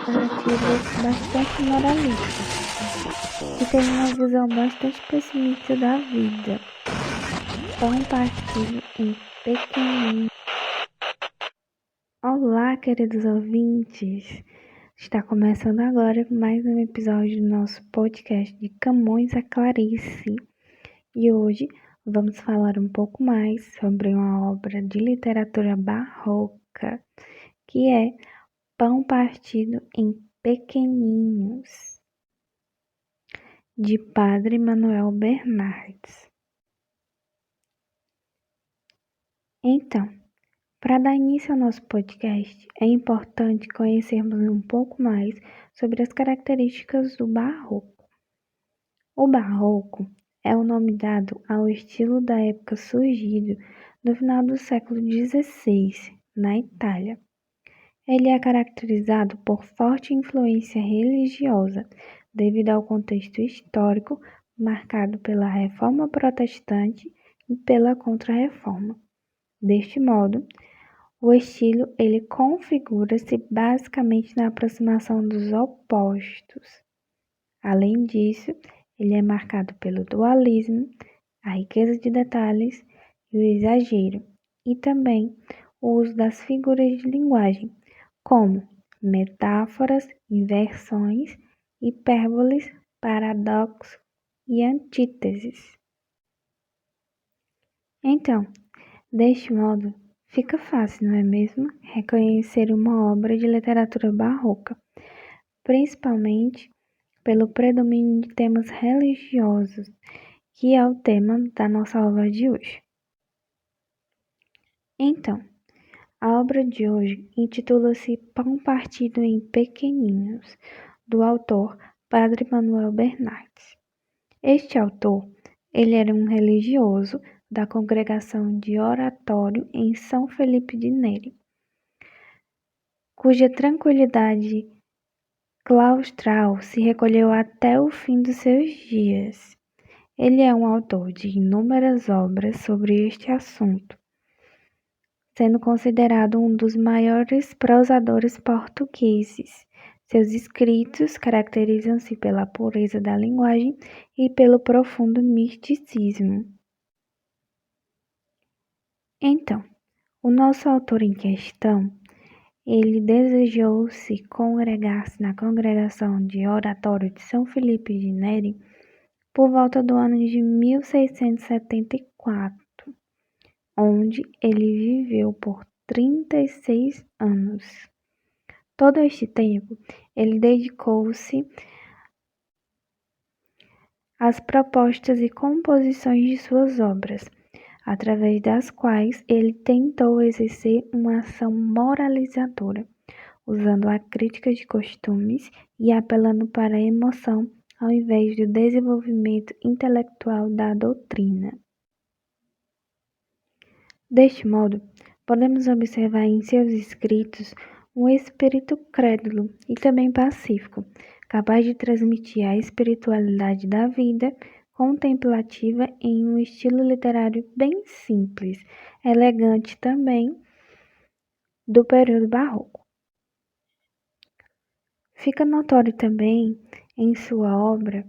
narrativas bastante moralistas, que tem uma visão bastante pessimista da vida. Pão partido em pequenininho. Olá, queridos ouvintes! Está começando agora mais um episódio do nosso podcast de Camões a Clarice. E hoje vamos falar um pouco mais sobre uma obra de literatura barroca, que é Pão Partido em Pequeninhos, de Padre Manuel Bernardes. Então, para dar início ao nosso podcast, é importante conhecermos um pouco mais sobre as características do Barroco. O Barroco é o nome dado ao estilo da época surgido no final do século XVI, na Itália. Ele é caracterizado por forte influência religiosa, devido ao contexto histórico marcado pela Reforma Protestante e pela Contra-Reforma. Deste modo, o estilo ele configura-se basicamente na aproximação dos opostos. Além disso, ele é marcado pelo dualismo, a riqueza de detalhes e o exagero, e também o uso das figuras de linguagem, como metáforas, inversões, hipérboles, paradoxos e antíteses. Então, deste modo, fica fácil, não é mesmo, reconhecer uma obra de literatura barroca, principalmente pelo predomínio de temas religiosos, que é o tema da nossa obra de hoje. Então, a obra de hoje intitula-se Pão Partido em Pequeninhos, do autor Padre Manuel Bernardes. Este autor, ele era um religioso da congregação de Oratório em São Felipe de Neri, cuja tranquilidade claustral se recolheu até o fim dos seus dias. Ele é um autor de inúmeras obras sobre este assunto, sendo considerado um dos maiores prosadores portugueses. Seus escritos caracterizam-se pela pureza da linguagem e pelo profundo misticismo. Então, o nosso autor em questão, ele desejou se congregar-se na congregação de Oratório de São Felipe de Neri por volta do ano de 1674, onde ele viveu por 36 anos. Todo este tempo, ele dedicou-se às propostas e composições de suas obras, através das quais ele tentou exercer uma ação moralizadora, usando a crítica de costumes e apelando para a emoção ao invés do desenvolvimento intelectual da doutrina. Deste modo, podemos observar em seus escritos um espírito crédulo e também pacífico, capaz de transmitir a espiritualidade da vida contemplativa em um estilo literário bem simples, elegante também, do período barroco. Fica notório também em sua obra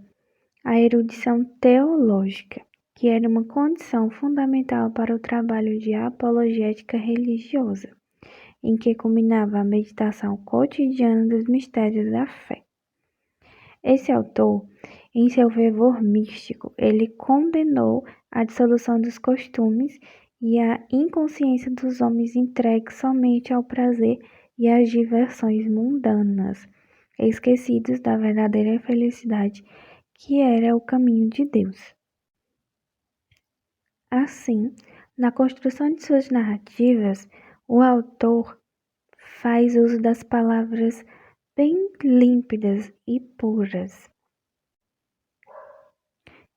a erudição teológica, que era uma condição fundamental para o trabalho de apologética religiosa, em que culminava a meditação cotidiana dos mistérios da fé. Esse autor, em seu fervor místico, ele condenou a dissolução dos costumes e a inconsciência dos homens entregues somente ao prazer e às diversões mundanas, esquecidos da verdadeira felicidade, que era o caminho de Deus. Assim, na construção de suas narrativas, o autor faz uso das palavras bem límpidas e puras,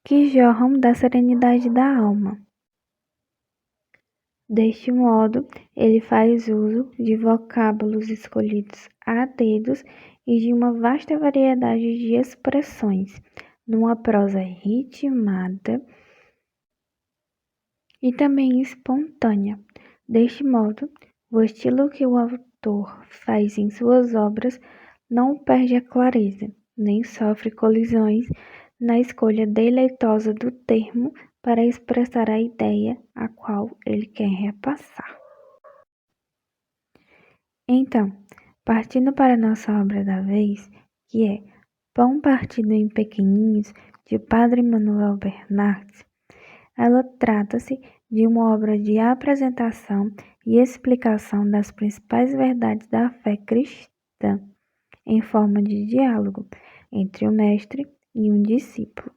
que jorram da serenidade da alma. Deste modo, ele faz uso de vocábulos escolhidos a dedos e de uma vasta variedade de expressões, numa prosa ritmada e também espontânea. Deste modo, o estilo que o autor faz em suas obras não perde a clareza, nem sofre colisões na escolha deleitosa do termo para expressar a ideia a qual ele quer repassar. Então, partindo para a nossa obra da vez, que é Pão Partido em Pequenininhos, de Padre Manuel Bernardes, ela trata-se de uma obra de apresentação e explicação das principais verdades da fé cristã, em forma de diálogo entre o mestre e um discípulo.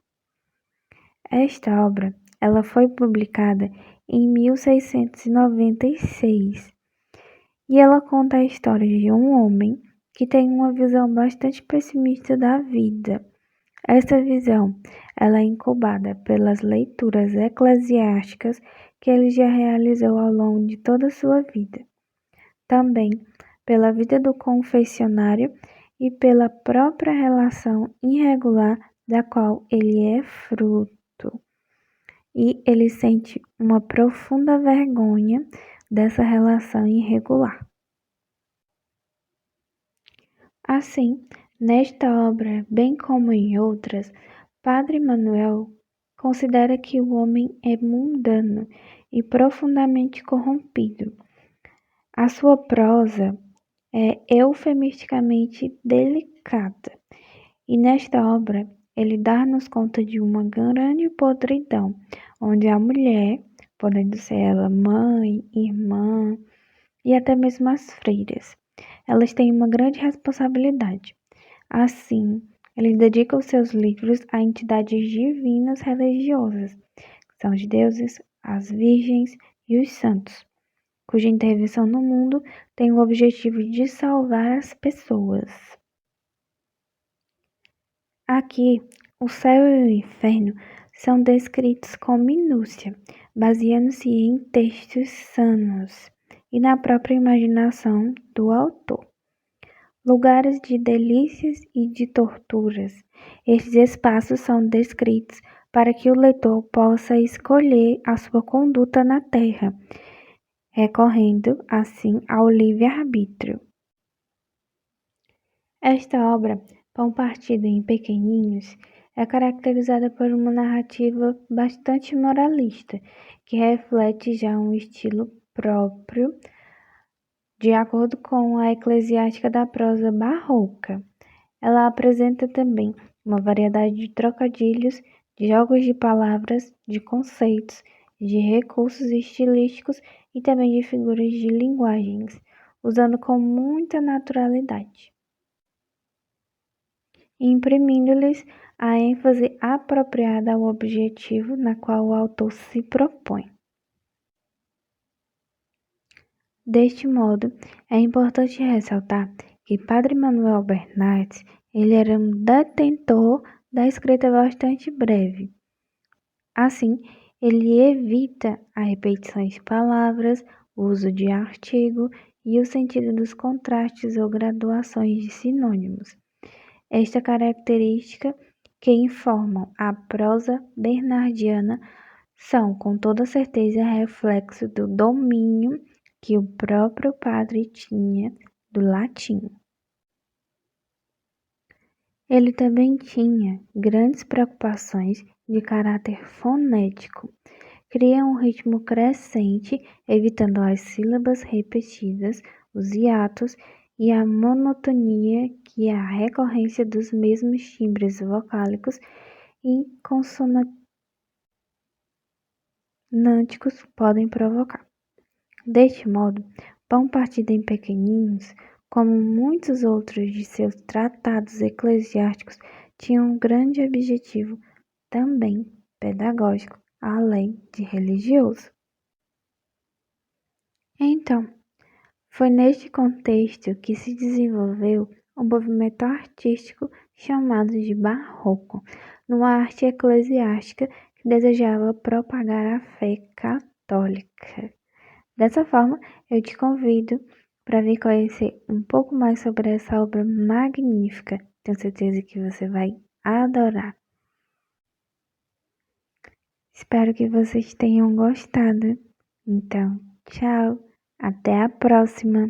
Esta obra ela foi publicada em 1696 e ela conta a história de um homem que tem uma visão bastante pessimista da vida. Essa visão ela é incubada pelas leituras eclesiásticas que ele já realizou ao longo de toda a sua vida. Também pela vida do confessionário e pela própria relação irregular da qual ele é fruto. E ele sente uma profunda vergonha dessa relação irregular. Assim, nesta obra, bem como em outras, Padre Manuel considera que o homem é mundano e profundamente corrompido. A sua prosa é eufemisticamente delicada, e nesta obra ele dá-nos conta de uma grande podridão, onde a mulher, podendo ser ela mãe, irmã e até mesmo as freiras, elas têm uma grande responsabilidade. Assim, ele dedica os seus livros a entidades divinas religiosas, que são os deuses, as virgens e os santos, cuja intervenção no mundo tem o objetivo de salvar as pessoas. Aqui, o céu e o inferno são descritos com minúcia, baseando-se em textos sanos e na própria imaginação do autor. Lugares de delícias e de torturas. Estes espaços são descritos para que o leitor possa escolher a sua conduta na Terra, recorrendo, assim, ao livre-arbítrio. Esta obra, Pão Partido em Pequenininhos, é caracterizada por uma narrativa bastante moralista, que reflete já um estilo próprio, de acordo com a eclesiástica da prosa barroca. Ela apresenta também uma variedade de trocadilhos, de jogos de palavras, de conceitos, de recursos estilísticos e também de figuras de linguagens, usando com muita naturalidade, imprimindo-lhes a ênfase apropriada ao objetivo na qual o autor se propõe. Deste modo, é importante ressaltar que Padre Manuel Bernardes ele era um detentor da escrita bastante breve. Assim, ele evita a repetição de palavras, o uso de artigo e o sentido dos contrastes ou graduações de sinônimos. Esta característica que informam a prosa bernardiana são, com toda certeza, reflexo do domínio que o próprio padre tinha do latim. Ele também tinha grandes preocupações de caráter fonético. Cria um ritmo crescente, evitando as sílabas repetidas, os hiatos e a monotonia que a recorrência dos mesmos timbres vocálicos e consonânticos podem provocar. Deste modo, Pão Partido em Pequenininhos, como muitos outros de seus tratados eclesiásticos, tinha um grande objetivo também pedagógico, além de religioso. Então, foi neste contexto que se desenvolveu um movimento artístico chamado de Barroco, numa arte eclesiástica que desejava propagar a fé católica. Dessa forma, eu te convido para vir conhecer um pouco mais sobre essa obra magnífica. Tenho certeza que você vai adorar. Espero que vocês tenham gostado. Então, tchau, até a próxima!